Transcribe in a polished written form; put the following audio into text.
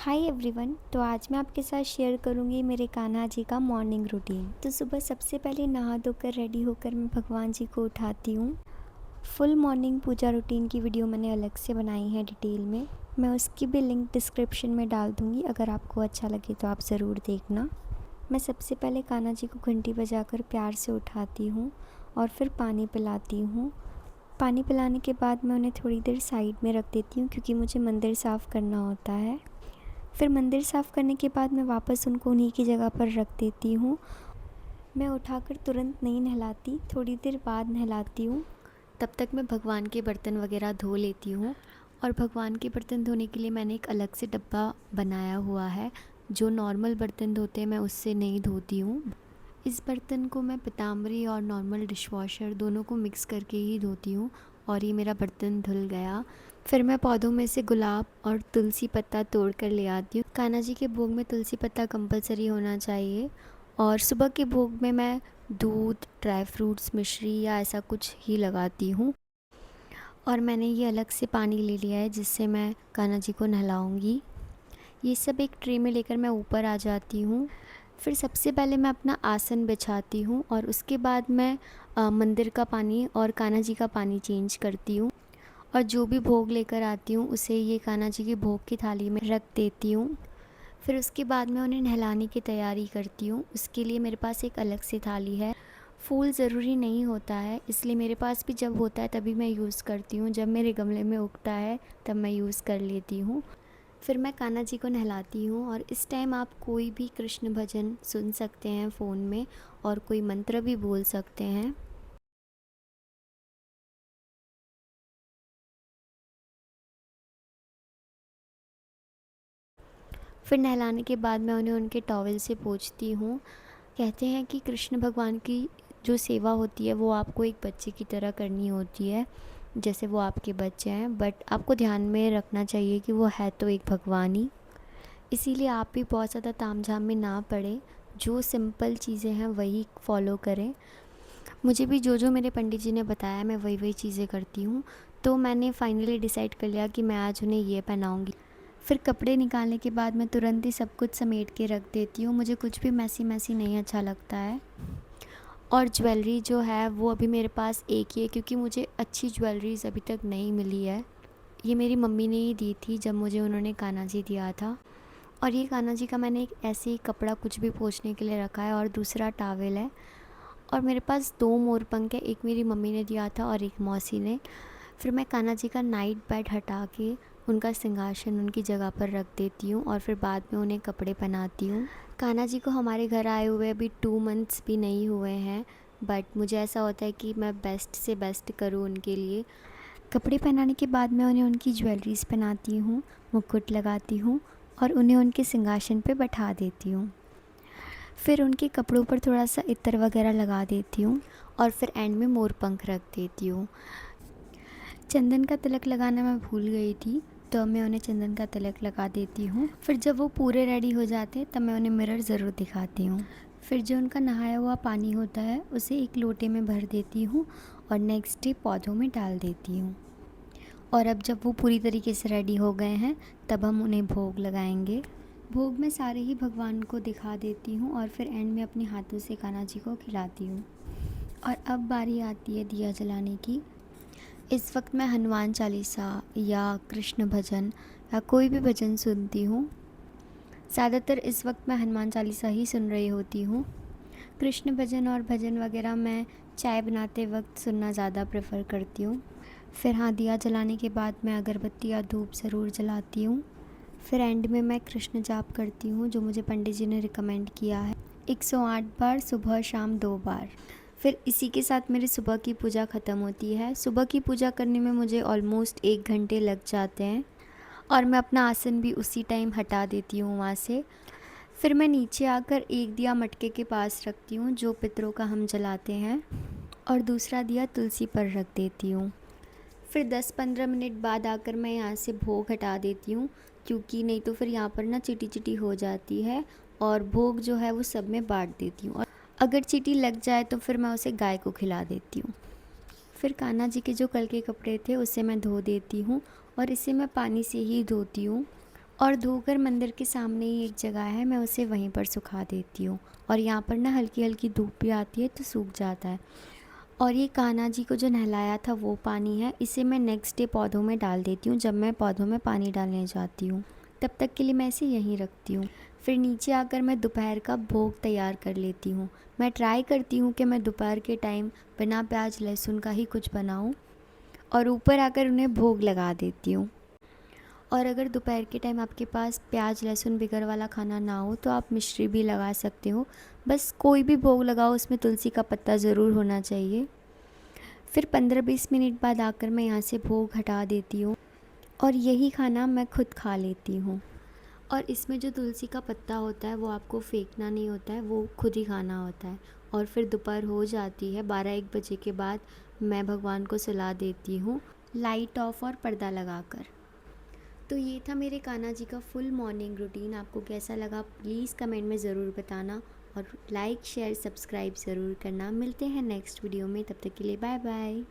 Hi everyone. तो आज मैं आपके साथ शेयर करूंगी मेरे कान्हा जी का मॉर्निंग रूटीन। तो सुबह सबसे पहले नहा धोकर रेडी होकर मैं भगवान जी को उठाती हूँ। फुल मॉर्निंग पूजा रूटीन की वीडियो मैंने अलग से बनाई है डिटेल में। मैं उसकी भी लिंक डिस्क्रिप्शन में डाल दूँगी, अगर आपको अच्छा लगे तो आप ज़रूर देखना। मैं सबसे पहले कान्हा जी को घंटी बजाकर प्यार से उठाती हूँ और फिर पानी पिलाती हूँ। पानी पिलाने के बाद मैं उन्हें थोड़ी देर साइड में रख देती हूँ, क्योंकि मुझे मंदिर साफ़ करना होता है। फिर मंदिर साफ़ करने के बाद मैं वापस उनको उन्हीं की जगह पर रख देती हूँ। मैं उठाकर तुरंत नहीं नहलाती, थोड़ी देर बाद नहलाती हूँ। तब तक मैं भगवान के बर्तन वगैरह धो लेती हूँ। और भगवान के बर्तन धोने के लिए मैंने एक अलग से डब्बा बनाया हुआ है। जो नॉर्मल बर्तन धोते हैं मैं उससे नहीं धोती हूँ। इस बर्तन को मैं पीताम्बरी और नॉर्मल डिशवॉशर दोनों को मिक्स करके ही धोती हूँ। और ये मेरा बर्तन धुल गया। फिर मैं पौधों में से गुलाब और तुलसी पत्ता तोड़ कर ले आती हूँ। कान्हा जी के भोग में तुलसी पत्ता कंपलसरी होना चाहिए। और सुबह के भोग में मैं दूध, ड्राई फ्रूट्स, मिश्री या ऐसा कुछ ही लगाती हूँ। और मैंने ये अलग से पानी ले लिया है जिससे मैं कान्हा जी को नहलाऊँगी। ये सब एक ट्रे में लेकर मैं ऊपर आ जाती हूँ। फिर सबसे पहले मैं अपना आसन बिछाती हूँ और उसके बाद मैं मंदिर का पानी और कान्हा जी का पानी चेंज करती हूँ। और जो भी भोग लेकर आती हूँ उसे ये कान्हा जी की भोग की थाली में रख देती हूँ। फिर उसके बाद मैं उन्हें नहलाने की तैयारी करती हूँ। उसके लिए मेरे पास एक अलग से थाली है। फूल ज़रूरी नहीं होता है, इसलिए मेरे पास भी जब होता है तभी मैं यूज़ करती हूँ। जब मेरे गमले में उगता है तब मैं यूज़ कर लेती हूँ। फिर मैं कान्हा जी को नहलाती हूँ और इस टाइम आप कोई भी कृष्ण भजन सुन सकते हैं फ़ोन में, और कोई मंत्र भी बोल सकते हैं। फिर नहलाने के बाद मैं उन्हें उनके टॉवल से पोंछती हूँ। कहते हैं कि कृष्ण भगवान की जो सेवा होती है वो आपको एक बच्चे की तरह करनी होती है, जैसे वो आपके बच्चे हैं। बट आपको ध्यान में रखना चाहिए कि वो है तो एक भगवान ही। इसीलिए आप भी बहुत ज़्यादा तामझाम में ना पड़े, जो सिंपल चीज़ें हैं वही फॉलो करें। मुझे भी जो जो मेरे पंडित जी ने बताया मैं वही वही चीज़ें करती हूँ। तो मैंने फाइनली डिसाइड कर लिया कि मैं आज उन्हें ये पहनाऊँगी। फिर कपड़े निकालने के बाद मैं तुरंत ही सब कुछ समेट के रख देती हूँ। मुझे कुछ भी मैसी मैसी नहीं अच्छा लगता है। और ज्वेलरी जो है वो अभी मेरे पास एक ही है, क्योंकि मुझे अच्छी ज्वेलरीज अभी तक नहीं मिली है। ये मेरी मम्मी ने ही दी थी जब मुझे उन्होंने कान्हा जी दिया था। और ये कान्हा जी का मैंने एक ऐसे ही कपड़ा कुछ भी पोंछने के लिए रखा है, और दूसरा टावल है। और मेरे पास 2 मोर पंख है, एक मेरी मम्मी ने दिया था और एक मौसी ने। फिर मैं कान्हा जी का नाइट बेड हटा के उनका सिंहासन उनकी जगह पर रख देती हूँ, और फिर बाद में उन्हें कपड़े पहनाती हूँ। कान्हा जी को हमारे घर आए हुए अभी 2 मंथ्स भी नहीं हुए हैं, बट मुझे ऐसा होता है कि मैं बेस्ट से बेस्ट करूँ उनके लिए। कपड़े पहनाने के बाद मैं उन्हें उनकी ज्वेलरीज पहनाती हूँ, मुकुट लगाती हूँ और उन्हें उनके सिंहासन पे बैठा देती हूँ। फिर उनके कपड़ों पर थोड़ा सा इत्र वगैरह लगा देती हूँ, और फिर एंड में मोर पंख रख देती हूँ। चंदन का तिलक लगाना मैं भूल गई थी, तो अब मैं उन्हें चंदन का तिलक लगा देती हूँ। फिर जब वो पूरे रेडी हो जाते हैं तब मैं उन्हें मिरर ज़रूर दिखाती हूँ। फिर जो उनका नहाया हुआ पानी होता है उसे एक लोटे में भर देती हूँ और नेक्स्ट डे पौधों में डाल देती हूँ। और अब जब वो पूरी तरीके से रेडी हो गए हैं तब हम उन्हें भोग लगाएंगे। भोग में सारे ही भगवान को दिखा देती हूँ और फिर एंड में अपने हाथों से कान्हा जी को खिलाती हूँ। और अब बारी आती है दिया जलाने की। इस वक्त मैं हनुमान चालीसा या कृष्ण भजन या कोई भी भजन सुनती हूँ। ज़्यादातर इस वक्त मैं हनुमान चालीसा ही सुन रही होती हूँ। कृष्ण भजन और भजन वगैरह मैं चाय बनाते वक्त सुनना ज़्यादा प्रेफर करती हूँ। फिर हाँ, दिया जलाने के बाद मैं अगरबत्ती या धूप ज़रूर जलाती हूँ। फिर एंड में मैं कृष्ण जाप करती हूँ, जो मुझे पंडित जी ने रिकमेंड किया है, 108 बार, सुबह शाम 2 बार। फिर इसी के साथ मेरी सुबह की पूजा ख़त्म होती है। सुबह की पूजा करने में मुझे ऑलमोस्ट 1 घंटे लग जाते हैं, और मैं अपना आसन भी उसी टाइम हटा देती हूँ वहाँ से। फिर मैं नीचे आकर एक दिया मटके के पास रखती हूँ जो पितरों का हम जलाते हैं, और दूसरा दिया तुलसी पर रख देती हूँ। फिर 10-15 मिनट बाद आकर मैं यहाँ से भोग हटा देती हूँ, क्योंकि नहीं तो फिर यहाँ पर ना चिटी चिटी हो जाती है, और भोग जो है वो सब में बांट देती हूँ। और अगर चींटी लग जाए तो फिर मैं उसे गाय को खिला देती हूँ। फिर कान्हा जी के जो कल के कपड़े थे उसे मैं धो देती हूँ, और इसे मैं पानी से ही धोती हूँ। और धोकर मंदिर के सामने ही एक जगह है, मैं उसे वहीं पर सुखा देती हूँ। और यहाँ पर ना हल्की हल्की धूप भी आती है तो सूख जाता है। और ये कान्हा जी को जो नहलाया था वो पानी है, इसे मैं नेक्स्ट डे पौधों में डाल देती हूँ जब मैं पौधों में पानी डालने जाती हूँ। तब तक के लिए मैं इसे यहीं रखती हूँ। फिर नीचे आकर मैं दोपहर का भोग तैयार कर लेती हूँ। मैं ट्राई करती हूँ कि मैं दोपहर के टाइम बिना प्याज लहसुन का ही कुछ बनाऊँ और ऊपर आकर उन्हें भोग लगा देती हूँ। और अगर दोपहर के टाइम आपके पास प्याज लहसुन बगैर वाला खाना ना हो तो आप मिश्री भी लगा सकते हो। बस कोई भी भोग लगाओ उसमें तुलसी का पत्ता ज़रूर होना चाहिए। फिर 15-20 मिनट बाद आकर मैं यहाँ से भोग हटा देती हूँ और यही खाना मैं खुद खा लेती हूँ। और इसमें जो तुलसी का पत्ता होता है वो आपको फेंकना नहीं होता है, वो खुद ही खाना होता है। और फिर दोपहर हो जाती है, 12-1 बजे के बाद मैं भगवान को सुला देती हूँ लाइट ऑफ और पर्दा लगाकर। तो ये था मेरे कान्हा जी का फुल मॉर्निंग रूटीन। आपको कैसा लगा प्लीज़ कमेंट में ज़रूर बताना और लाइक शेयर सब्सक्राइब ज़रूर करना। मिलते हैं नेक्स्ट वीडियो में, तब तक के लिए बाय बाय।